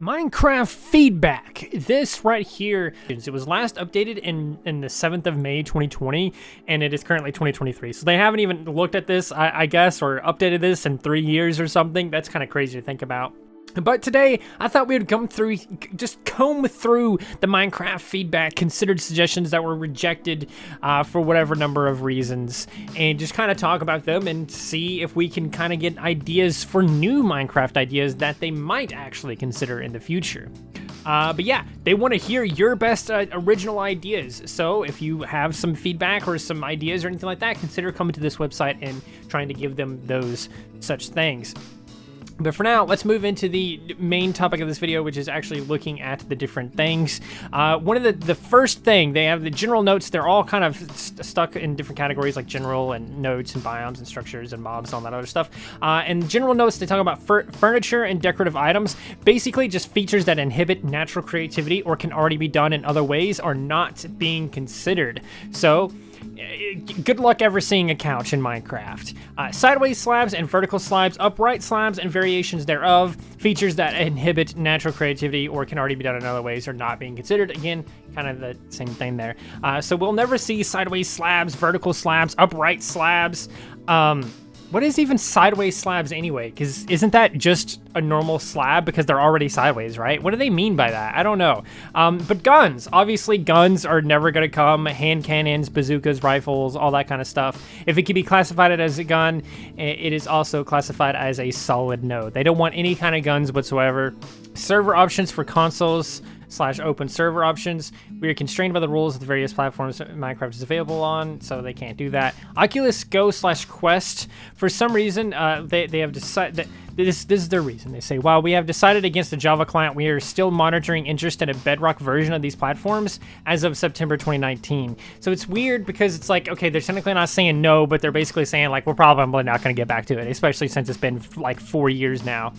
Minecraft feedback. This right here, it was last updated in the 7th of May 2020, and it is currently 2023. So they haven't even looked at this, I guess, or updated this in 3 years or something. That's kind of crazy to think about. But today, I thought we would comb through the Minecraft feedback, considered suggestions that were rejected for whatever number of reasons, and just kind of talk about them and see if we can kind of get ideas for new Minecraft ideas that they might actually consider in the future. But yeah, they want to hear your best original ideas. So if you have some feedback or some ideas or anything like that, consider coming to this website and trying to give them those such things. But for now, let's move into the main topic of this video, which is actually looking at the different things. One of the first thing, they have the general notes. They're all kind of stuck in different categories like general and notes and biomes and structures and mobs and all that other stuff. And general notes, they talk about furniture and decorative items. Basically, just features that inhibit natural creativity or can already be done in other ways are not being considered. So, good luck ever seeing a couch in Minecraft. Sideways slabs and vertical slabs, upright slabs and variations thereof, features that inhibit natural creativity or can already be done in other ways are not being considered. Again, kind of the same thing there. So we'll never see sideways slabs, vertical slabs, upright slabs. What is even sideways slabs anyway? Because isn't that just a normal slab because they're already sideways, right? What do they mean by that? I don't know. But guns. Obviously, guns are never going to come. Hand cannons, bazookas, rifles, all that kind of stuff. If it can be classified as a gun, it is also classified as a solid no. They don't want any kind of guns whatsoever. Server options for consoles / open server options. We are constrained by the rules of the various platforms Minecraft is available on, so they can't do that. Oculus Go / Quest, for some reason, they have decided that this is their reason. They say, while we have decided against the Java client, we are still monitoring interest in a Bedrock version of these platforms as of September 2019. So it's weird because it's like, okay, they're technically not saying no, but they're basically saying like, we're probably not going to get back to it, especially since it's been like 4 years now.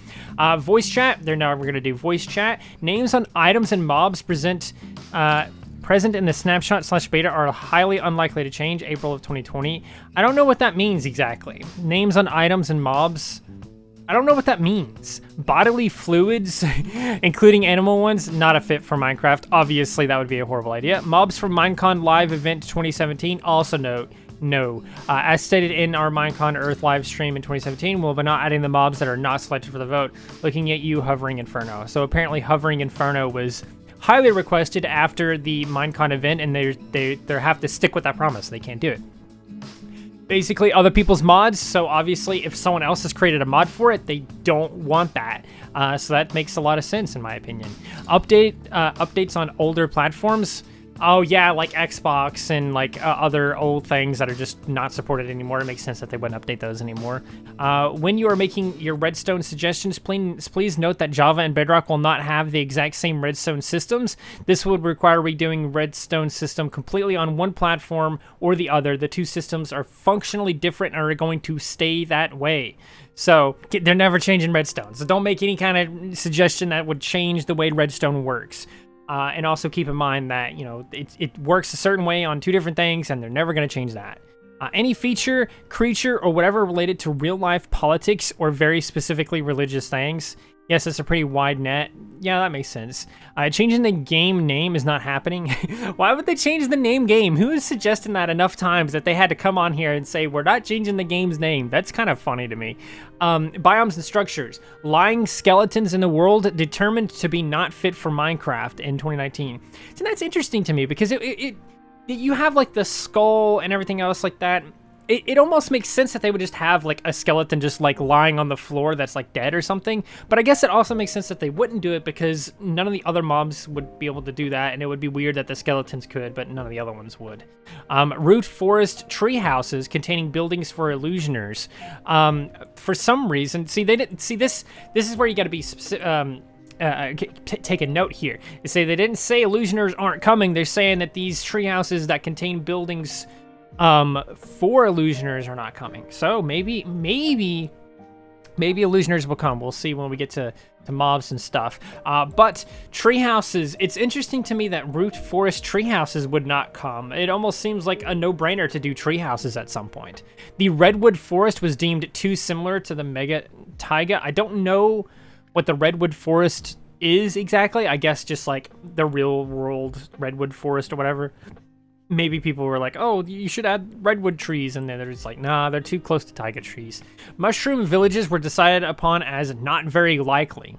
Voice chat, they're never going to do voice chat. Names on items and mobs present in the snapshot / beta are highly unlikely to change. April of 2020. I don't know what that means exactly. Names on items and mobs, I don't know what that means. Bodily fluids, including animal ones, not a fit for Minecraft. Obviously, that would be a horrible idea. Mobs from Minecon Live Event 2017, also no. As stated in our Minecon Earth live stream in 2017, we'll be not adding the mobs that are not selected for the vote. Looking at you, Hovering Inferno. So apparently Hovering Inferno was highly requested after the Minecon event, and they have to stick with that promise. They can't do it. Basically, other people's mods, so obviously if someone else has created a mod for it, they don't want that. So that makes a lot of sense in my opinion. Updates on older platforms. Oh yeah, like Xbox and like other old things that are just not supported anymore. It makes sense that they wouldn't update those anymore. When you are making your redstone suggestions, please note that Java and Bedrock will not have the exact same redstone systems. This would require redoing redstone system completely on one platform or the other. The two systems are functionally different and are going to stay that way. So they're never changing redstone. So don't make any kind of suggestion that would change the way redstone works. And also keep in mind that, you know, it works a certain way on two different things, and they're never going to change that. Any feature, creature, or whatever related to real-life politics or very specifically religious things. Yes, it's a pretty wide net. Yeah, that makes sense. Changing the game name is not happening. Why would they change the name game? Who is suggesting that enough times that they had to come on here and say, we're not changing the game's name? That's kind of funny to me. Biomes and structures. Lying skeletons in the world determined to be not fit for Minecraft in 2019. So that's interesting to me because you have like the skull and everything else like that. It almost makes sense that they would just have like a skeleton just like lying on the floor that's like dead or something. But I guess it also makes sense that they wouldn't do it because none of the other mobs would be able to do that, and it would be weird that the skeletons could, but none of the other ones would. Root forest tree houses containing buildings for illusioners. For some reason, see this is where you got to be take a note here. They say they didn't say illusioners aren't coming. They're saying that these tree houses that contain buildings for illusioners are not coming. So maybe illusioners will come. We'll see when we get to mobs and stuff. But tree houses, it's interesting to me that root forest tree houses would not come. It almost seems like a no-brainer to do tree houses at some point. The redwood forest was deemed too similar to the mega taiga. I don't know what the redwood forest is exactly. I guess just like the real world redwood forest or whatever. Maybe people were like, oh, you should add redwood trees, and then they're just like, nah, they're too close to taiga trees. Mushroom villages were decided upon as not very likely.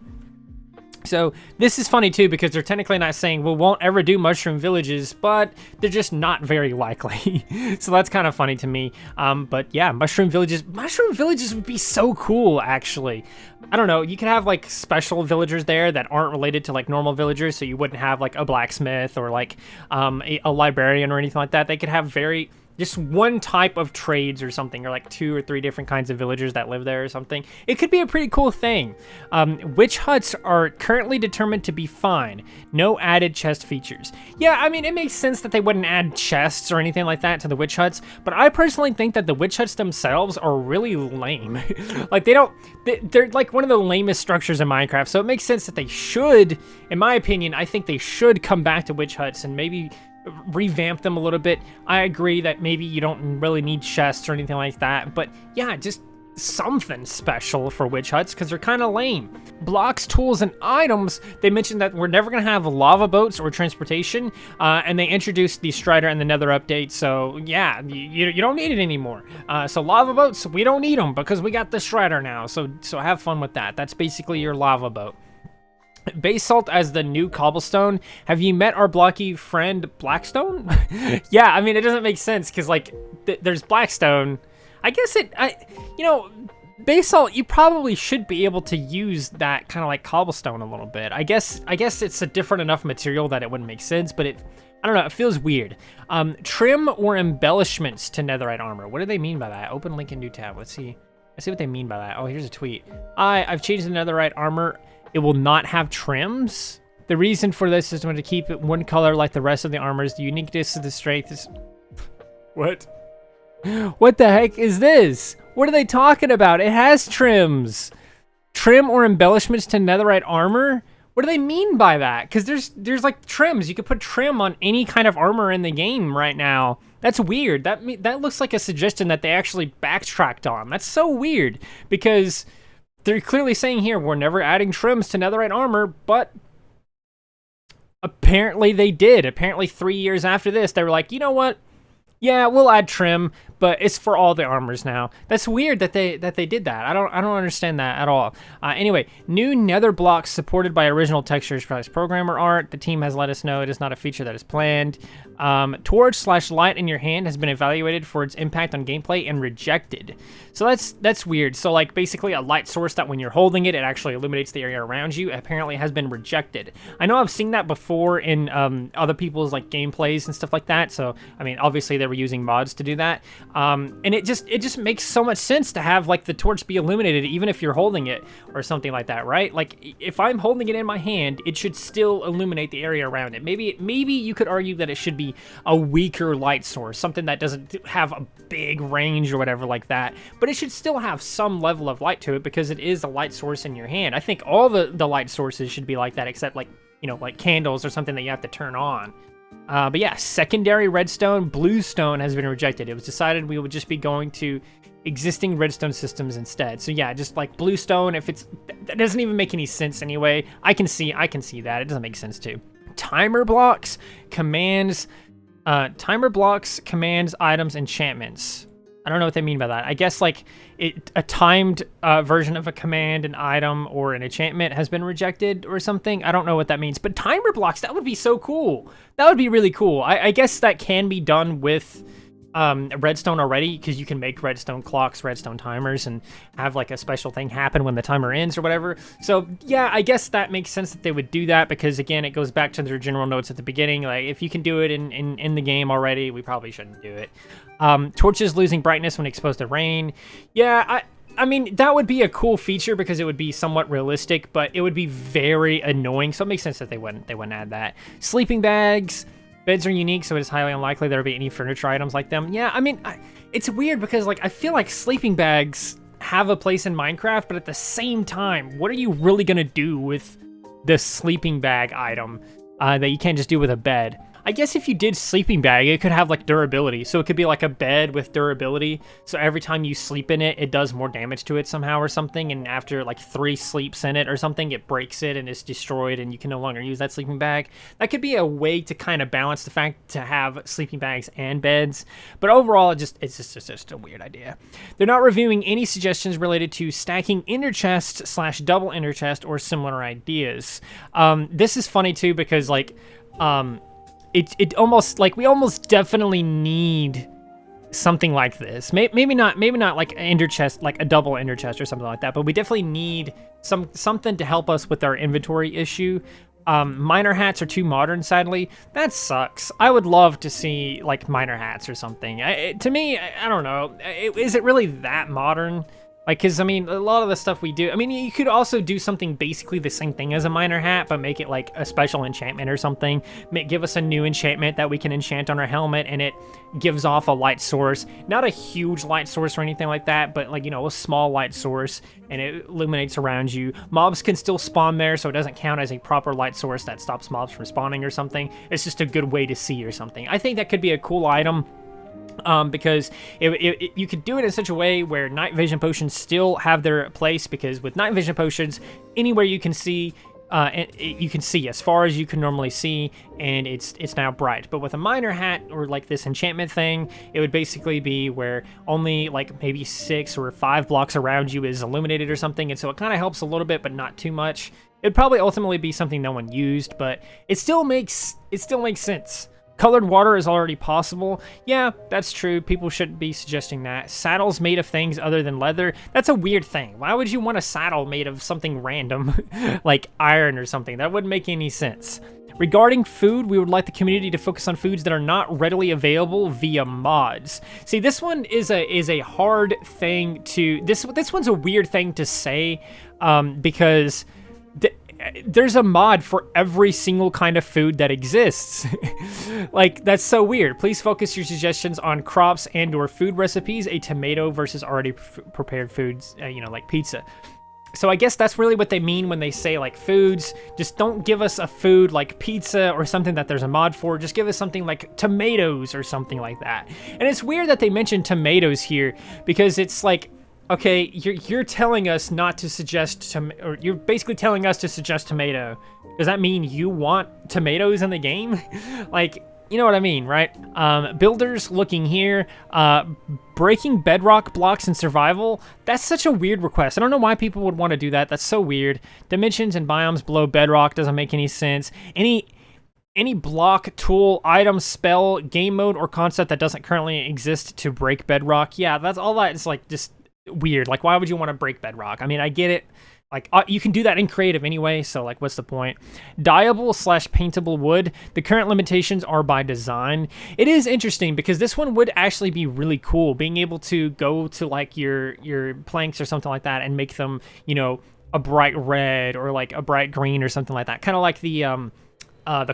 So this is funny too, because they're technically not saying we won't ever do mushroom villages, but they're just not very likely. So that's kind of funny to me. But yeah, mushroom villages would be so cool, actually. I don't know, you could have like special villagers there that aren't related to like normal villagers, so you wouldn't have like a blacksmith or like a librarian or anything like that. They could have just one type of trades or something, or like 2 or 3 different kinds of villagers that live there or something. It could be a pretty cool thing. Witch huts are currently determined to be fine. No added chest features. Yeah, I mean, it makes sense that they wouldn't add chests or anything like that to the witch huts, but I personally think that the witch huts themselves are really lame. Like, they're like one of the lamest structures in Minecraft, so it makes sense that they should, in my opinion, I think they should come back to witch huts and maybe revamp them a little bit. I agree that maybe you don't really need chests or anything like that, but yeah, just something special for witch huts, because they're kind of lame. Blocks, tools, and items, they mentioned that we're never going to have lava boats or transportation, and they introduced the Strider and the Nether update, so yeah, you don't need it anymore. So lava boats, we don't need them because we got the Strider now, so have fun with that. That's basically your lava boat. Basalt as the new cobblestone. Have you met our blocky friend Blackstone? Yeah, I mean, it doesn't make sense because like there's Blackstone. I guess basalt, you probably should be able to use that kind of like cobblestone a little bit. I guess it's a different enough material that it wouldn't make sense, but I don't know, it feels weird. Trim or embellishments to netherite armor. What do they mean by that? Open link in new tab. Let's see what they mean by that. Oh, here's a tweet. I've changed the netherite armor. It will not have trims. The reason for this is to keep it one color like the rest of the armors. The uniqueness of the strength is... What? What the heck is this? What are they talking about? It has trims. Trim or embellishments to netherite armor? What do they mean by that? Because there's like trims. You could put trim on any kind of armor in the game right now. That's weird. That looks like a suggestion that they actually backtracked on. That's so weird, because they're clearly saying here, we're never adding trims to netherite armor, but apparently they did. Apparently 3 years after this, they were like, you know what? Yeah, we'll add trim, but it's for all the armors now. That's weird that they did that. I don't understand that at all. Anyway, new nether blocks supported by original textures plus programmer art. The team has let us know it is not a feature that is planned. Torch/light in your hand has been evaluated for its impact on gameplay and rejected. So that's weird. So like basically a light source that when you're holding it, it actually illuminates the area around you, apparently has been rejected. I know I've seen that before in other people's like gameplays and stuff like that. So I mean, obviously they were using mods to do that. And it just makes so much sense to have like the torch be illuminated even if you're holding it or something like that, right? Like if I'm holding it in my hand, it should still illuminate the area around it. Maybe you could argue that it should be a weaker light source, something that doesn't have a big range or whatever like that, but it should still have some level of light to it because it is a light source in your hand. I think all the light sources should be like that, except like, like candles or something that you have to turn on. But yeah, secondary redstone, bluestone has been rejected. It was decided we would just be going to existing redstone systems instead. So yeah, just like bluestone, that doesn't even make any sense anyway. I can see that. It doesn't make sense too. Timer blocks, commands, items, enchantments. I don't know what they mean by that. I guess like a timed version of a command, an item, or an enchantment has been rejected or something. I don't know what that means. But timer blocks, that would be so cool. That would be really cool. I guess that can be done with redstone already, because you can make redstone clocks, redstone timers, and have like a special thing happen when the timer ends or whatever. So yeah, I guess that makes sense that they would do that, because again, it goes back to their general notes at the beginning. Like if you can do it in the game already, we probably shouldn't do it. Torches losing brightness when exposed to rain. Yeah, I mean, that would be a cool feature because it would be somewhat realistic, but it would be very annoying. So it makes sense that they wouldn't add that. Sleeping bags. Beds are unique, so it is highly unlikely there will be any furniture items like them. Yeah, I mean, it's weird because like I feel like sleeping bags have a place in Minecraft, but at the same time, what are you really gonna do with the sleeping bag item that you can't just do with a bed? I guess if you did sleeping bag, it could have like durability. So it could be like a bed with durability. So every time you sleep in it, it does more damage to it somehow or something. And after like 3 sleeps in it or something, it breaks it and it's destroyed and you can no longer use that sleeping bag. That could be a way to kind of balance the fact to have sleeping bags and beds. But overall, it's just a weird idea. They're not reviewing any suggestions related to stacking inner chest / double inner chest or similar ideas. This is funny too because like it almost like we almost definitely need something like this. Maybe not like an inner chest, like a double inner chest or something like that, but we definitely need something to help us with our inventory issue. Miner hats are too modern, sadly. That sucks. I would love to see like miner hats or something. To me, I don't know. Is it really that modern? Like, because, I mean, a lot of the stuff we do... I mean, you could also do something basically the same thing as a miner hat, but make it, like, a special enchantment or something. Give us a new enchantment that we can enchant on our helmet, and it gives off a light source. Not a huge light source or anything like that, but, like, you know, a small light source, and it illuminates around you. Mobs can still spawn there, so it doesn't count as a proper light source that stops mobs from spawning or something. It's just a good way to see or something. I think that could be a cool item. Because you could do it in such a way where night vision potions still have their place, because with night vision potions, anywhere you can see, you can see as far as you can normally see, and it's now bright. But with a miner hat or like this enchantment thing, it would basically be where only like maybe 6 or 5 blocks around you is illuminated or something, and so it kind of helps a little bit, but not too much. It'd probably ultimately be something no one used, but it still makes sense. Colored water is already possible. Yeah, that's true. People shouldn't be suggesting that. Saddles made of things other than leather. That's a weird thing. Why would you want a saddle made of something random, like iron or something? That wouldn't make any sense. Regarding food, we would like the community to focus on foods that are not readily available via mods. See, this one is a hard thing to... This one's a weird thing to say, because... there's a mod for every single kind of food that exists. Like, that's so weird. Please focus your suggestions on crops and or food recipes, a tomato versus already prepared foods, you know, like pizza. So I guess that's really what they mean when they say like foods. Just don't give us a food like pizza or something that there's a mod for. Just give us something like tomatoes or something like that. And it's weird that they mentioned tomatoes here, because it's like, okay, you're telling us not to suggest or you're basically telling us to suggest tomato. Does that mean you want tomatoes in the game? Like, you know what I mean, right? Builders looking here, breaking bedrock blocks in survival. That's such a weird request. I don't know why people would want to do that. That's so weird. Dimensions and biomes below bedrock doesn't make any sense. Any block, tool, item, spell, game mode, or concept that doesn't currently exist to break bedrock. Yeah, that's all that is like just weird. Like, why would you want to break bedrock? I mean, I get it. Like, you can do that in creative anyway, so, like, what's the point? Dyeable / paintable wood. The current limitations are by design. It is interesting, because this one would actually be really cool, being able to go to, like, your planks or something like that and make them, you know, a bright red or, like, a bright green or something like that. Kind of like the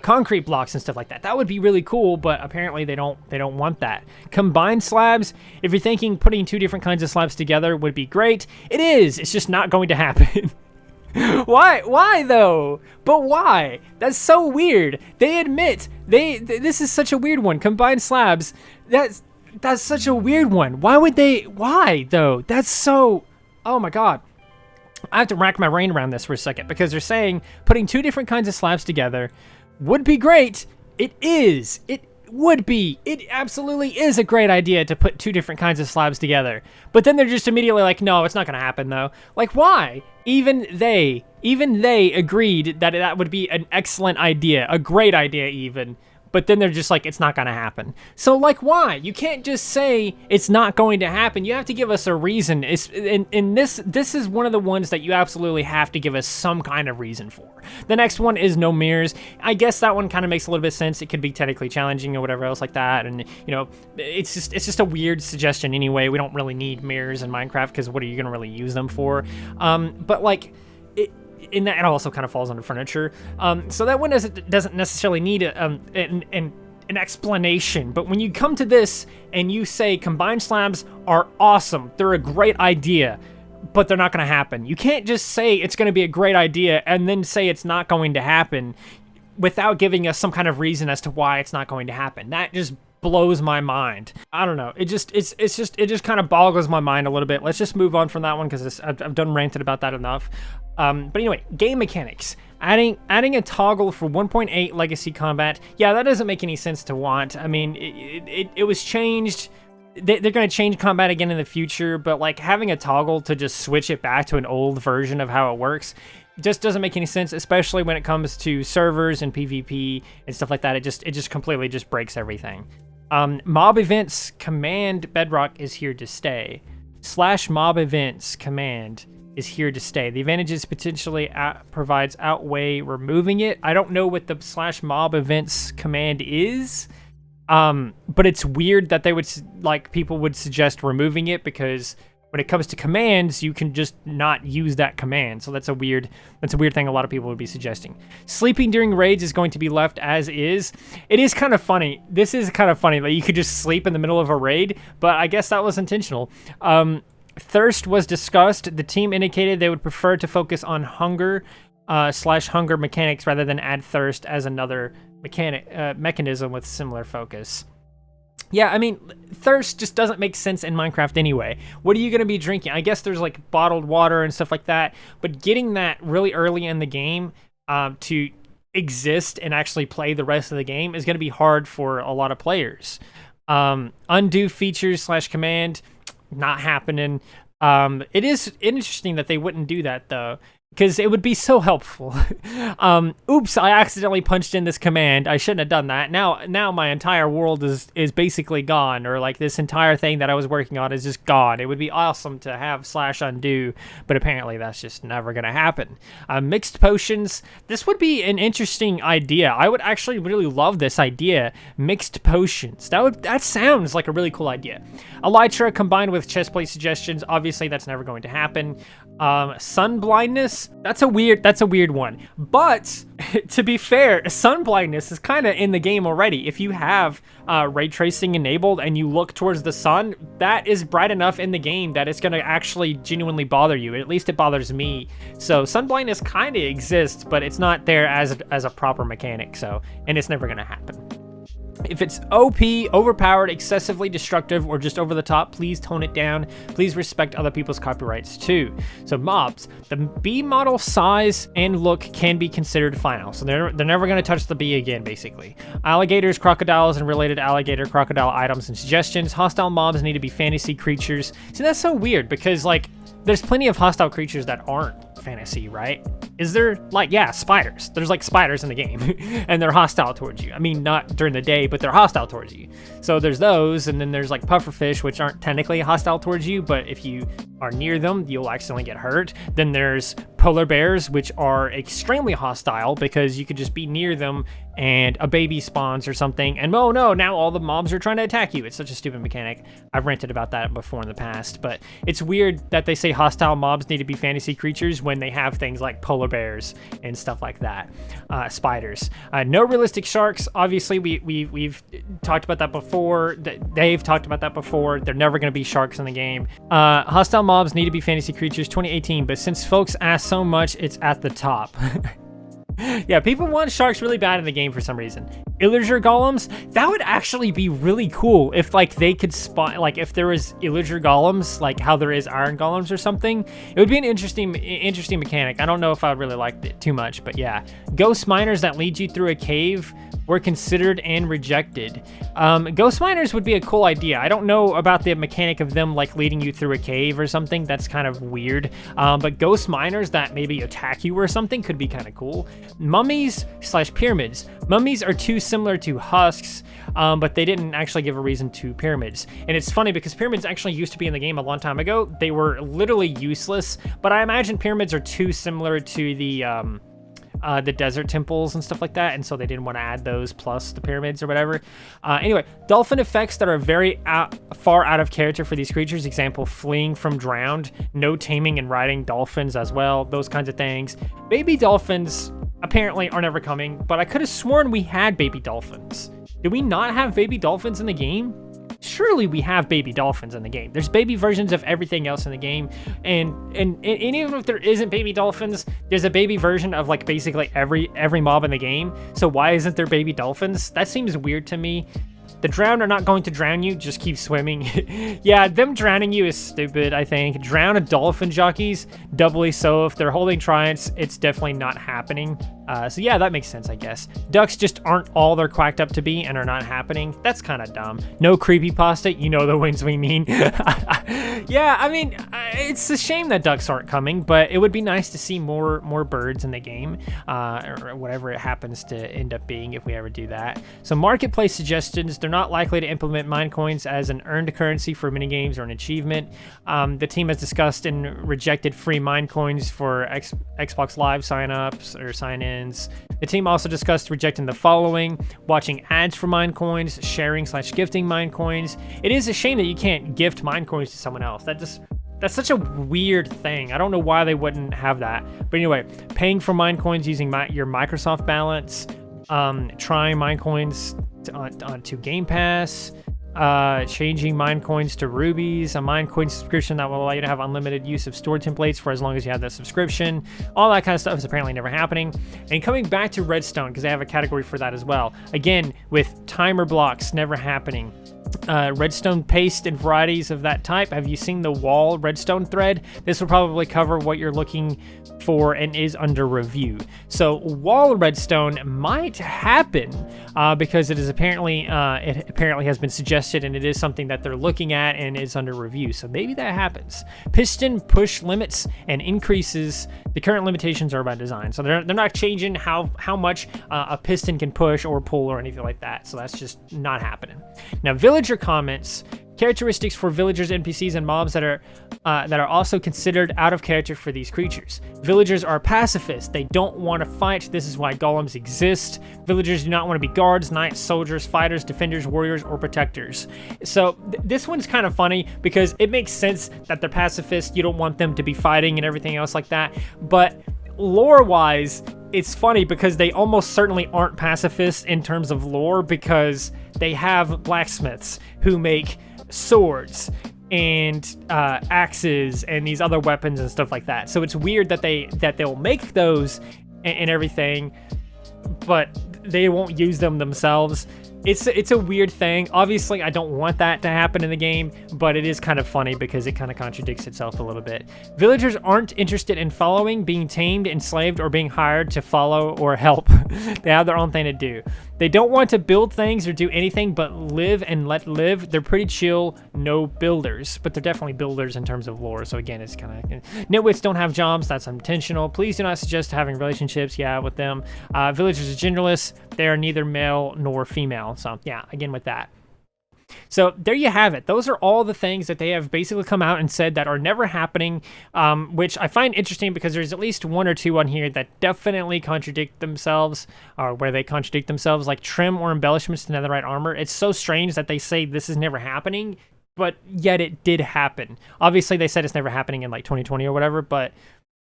concrete blocks and stuff like that. That would be really cool, but apparently they don't want that. Combined slabs, if you're thinking putting 2 different kinds of slabs together would be great, it is. It's just not going to happen. Why though? But why? That's so weird. They admit this is such a weird one. Combined slabs, that's such a weird one. Why though? That's so, oh my god. I have to rack my brain around this for a second, because they're saying putting 2 different kinds of slabs together would be great. It is. It would be. It absolutely is a great idea to put 2 different kinds of slabs together. But then they're just immediately like, no, it's not going to happen, though. Like, why? Even they agreed that that would be an excellent idea, a great idea even. But then they're just like, it's not going to happen. So, like, why? You can't just say it's not going to happen. You have to give us a reason. This is one of the ones that you absolutely have to give us some kind of reason for. The next one is no mirrors. I guess that one kind of makes a little bit of sense. It could be technically challenging or whatever else like that. And, you know, it's just a weird suggestion anyway. We don't really need mirrors in Minecraft, because what are you going to really use them for? But, like... And that also kind of falls under furniture. So that one doesn't necessarily need an explanation. But when you come to this and you say combined slabs are awesome, they're a great idea, but they're not going to happen. You can't just say it's going to be a great idea and then say it's not going to happen. without giving us some kind of reason as to why it's not going to happen. That just blows my mind. I don't know. It just kind of boggles my mind a little bit. Let's just move on from that one because I've done ranted about that enough. But anyway, game mechanics. Adding a toggle for 1.8 Legacy Combat. Yeah, that doesn't make any sense to want. I mean, it was changed. They're going to change combat again in the future, but like having a toggle to just switch it back to an old version of how it works just doesn't make any sense, especially when it comes to servers and PvP and stuff like that. It just completely just breaks everything. Mob events command Bedrock is here to stay. / mob events command is here to stay. The advantages potentially provides outweigh removing it. I don't know what the / mob events command is, but it's weird that they would people would suggest removing it, because when it comes to commands, you can just not use that command. So that's a weird thing a lot of people would be suggesting. Sleeping during raids is going to be left as is. It is kind of funny. This is kind of funny that you could just sleep in the middle of a raid, but I guess that was intentional. Thirst was discussed. The team indicated they would prefer to focus on hunger / hunger mechanics rather than add thirst as another mechanism with similar focus. Yeah, I mean, thirst just doesn't make sense in Minecraft anyway. What are you going to be drinking? I guess there's like bottled water and stuff like that, but getting that really early in the game to exist and actually play the rest of the game is going to be hard for a lot of players. Undo features / command, not happening. It is interesting that they wouldn't do that though, because it would be so helpful. Oops, I accidentally punched in this command. I shouldn't have done that. Now my entire world is basically gone, or like this entire thing that I was working on is just gone. It would be awesome to have / undo, but apparently that's just never gonna happen. Mixed potions. This would be an interesting idea. I would actually really love this idea. Mixed potions. That sounds like a really cool idea. Elytra combined with chestplate suggestions. Obviously that's never going to happen. Sun blindness. That's a weird one. But to be fair, sun blindness is kind of in the game already. If you have ray tracing enabled and you look towards the sun, that is bright enough in the game that it's going to actually genuinely bother you. At least it bothers me. So sun blindness kind of exists, but it's not there as a proper mechanic. So, and it's never going to happen. If it's OP, overpowered, excessively destructive, or just over the top, please tone it down. Please respect other people's copyrights too. So mobs, the B model size and look can be considered final. So they're never going to touch the B again, basically. Alligators, crocodiles, and related alligator crocodile items and suggestions. Hostile mobs need to be fantasy creatures. See, that's so weird because like there's plenty of hostile creatures that aren't fantasy, right? Is there? Like, yeah, spiders. There's like spiders in the game and they're hostile towards you. I mean, not during the day, but they're hostile towards you. So there's those, and then there's like pufferfish, which aren't technically hostile towards you, but if you are near them, you'll accidentally get hurt. Then there's polar bears, which are extremely hostile because you could just be near them and a baby spawns or something, and oh no, now all the mobs are trying to attack you. It's such a stupid mechanic. I've ranted about that before in the past, but it's weird that they say hostile mobs need to be fantasy creatures when they have things like polar bears and stuff like that. Spiders. No realistic sharks. Obviously, we've talked about that before. They've talked about that before. They're never going to be sharks in the game. Hostile mobs need to be fantasy creatures 2018, but since folks ask so much, it's at the top. Yeah, people want sharks really bad in the game for some reason. Illager golems, that would actually be really cool if like they could spawn, like if there was Illager golems, like how there is iron golems or something. It would be an interesting mechanic. I don't know if I would really like it too much, but yeah. Ghost miners that lead you through a cave were considered and rejected. Ghost miners would be a cool idea. I don't know about the mechanic of them like leading you through a cave or something. That's kind of weird. But ghost miners that maybe attack you or something could be kind of cool. Mummies / pyramids. Mummies are too similar to husks, but they didn't actually give a reason to pyramids. And it's funny because pyramids actually used to be in the game a long time ago. They were literally useless, but I imagine pyramids are too similar to the desert temples and stuff like that, and so they didn't want to add those plus the pyramids or whatever. Anyway, dolphin effects that are very far out of character for these creatures. Example, fleeing from drowned, no taming and riding dolphins as well, those kinds of things. Baby dolphins apparently are never coming, but I could have sworn we had baby dolphins. Did we not have baby dolphins in the game? surely we have baby dolphins in the game. There's baby versions of everything else in the game, and even if there isn't baby dolphins, there's a baby version of like basically every mob in the game. So why isn't there baby dolphins? That seems weird to me. The drowned are not going to drown you, just keep swimming. Yeah, them drowning you is stupid, I think. Drown dolphin jockeys, doubly so. If they're holding tridents, it's definitely not happening. So yeah, that makes sense, I guess. Ducks just aren't all they're quacked up to be and are not happening. That's kind of dumb. No creepypasta, you know the ones we mean. Yeah, I mean, it's a shame that ducks aren't coming, but it would be nice to see more birds in the game, or whatever it happens to end up being if we ever do that. So marketplace suggestions, they're not likely to implement Minecoins as an earned currency for minigames or an achievement. The team has discussed and rejected free Minecoins for Xbox Live signups or sign-ins. The team also discussed rejecting the following: watching ads for Minecoins, sharing/gifting Minecoins. It is a shame that you can't gift Minecoins to someone else. That's such a weird thing. I don't know why they wouldn't have that. But anyway, paying for Minecoins using your Microsoft balance, trying Minecoins onto Game Pass, changing Minecoins to rubies, a Minecoin subscription that will allow you to have unlimited use of store templates for as long as you have that subscription. All that kind of stuff is apparently never happening. And coming back to Redstone, because they have a category for that as well. Again, with timer blocks never happening. Redstone paste and varieties of that type. Have you seen the wall redstone thread? This will probably cover what you're looking for and is under review. So wall redstone might happen because it is apparently has been suggested, and it is something that they're looking at and is under review. So maybe that happens. Piston push limits and increases. The current limitations are by design, so they're not changing how much a piston can push or pull or anything like that. So that's just not happening. Now, villager comments. Characteristics for villagers, NPCs, and mobs that are also considered out of character for these creatures. Villagers are pacifists. They don't want to fight. This is why golems exist. Villagers do not want to be guards, knights, soldiers, fighters, defenders, warriors, or protectors. So this one's kind of funny because it makes sense that they're pacifists. You don't want them to be fighting and everything else like that. But lore-wise, it's funny because they almost certainly aren't pacifists in terms of lore, because they have blacksmiths who make swords and axes and these other weapons and stuff like that. So it's weird that they'll make those and everything, but they won't use them themselves. It's a weird thing. Obviously, I don't want that to happen in the game, but it is kind of funny because it kind of contradicts itself a little bit. Villagers aren't interested in following, being tamed, enslaved, or being hired to follow or help. They have their own thing to do. They don't want to build things or do anything but live and let live. They're pretty chill, no builders, but they're definitely builders in terms of lore. So again, it's kind of... Nitwits don't have jobs. That's intentional. Please do not suggest having relationships, with them. Villagers are genderless. They are neither male nor female. So yeah, again with that. So there you have it. Those are all the things that they have basically come out and said that are never happening, which I find interesting because there's at least one or two on here that definitely contradict themselves, or where they contradict themselves, like trim or embellishments to netherite armor. It's so strange that they say this is never happening, but yet it did happen. Obviously, they said it's never happening in like 2020 or whatever, but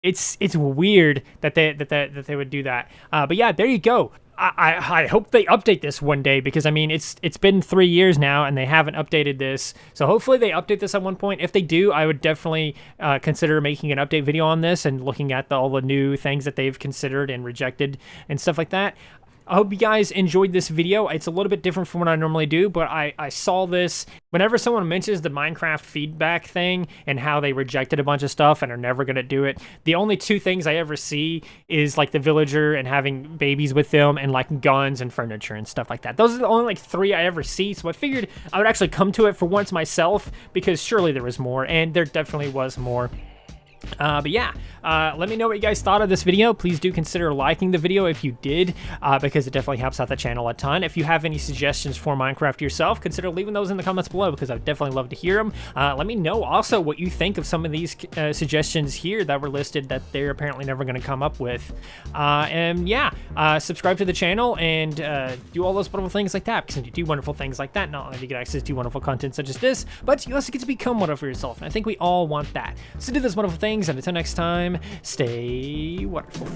it's weird that they would do that. But yeah, there you go. I hope they update this one day, because I mean it's been 3 years now and they haven't updated this. So hopefully they update this at one point. If they do, I would definitely consider making an update video on this and looking at all the new things that they've considered and rejected and stuff like that. I hope you guys enjoyed this video. It's a little bit different from what I normally do, but I saw this. Whenever someone mentions the Minecraft feedback thing and how they rejected a bunch of stuff and are never going to do it, the only two things I ever see is like the villager and having babies with them and like guns and furniture and stuff like that. Those are the only like 3 I ever see, so I figured I would actually come to it for once myself, because surely there was more, and there definitely was more. But yeah, let me know what you guys thought of this video. Please do consider liking the video if you did, because it definitely helps out the channel a ton. If you have any suggestions for Minecraft yourself, consider leaving those in the comments below, because I'd definitely love to hear them. Let me know also what you think of some of these suggestions here that were listed that they're apparently never going to come up with. And yeah, subscribe to the channel and do all those wonderful things like that, because when you do wonderful things like that, not only do you get access to wonderful content such as this, but you also get to become wonderful yourself, and I think we all want that. So do those wonderful things, and until next time, stay wonderful.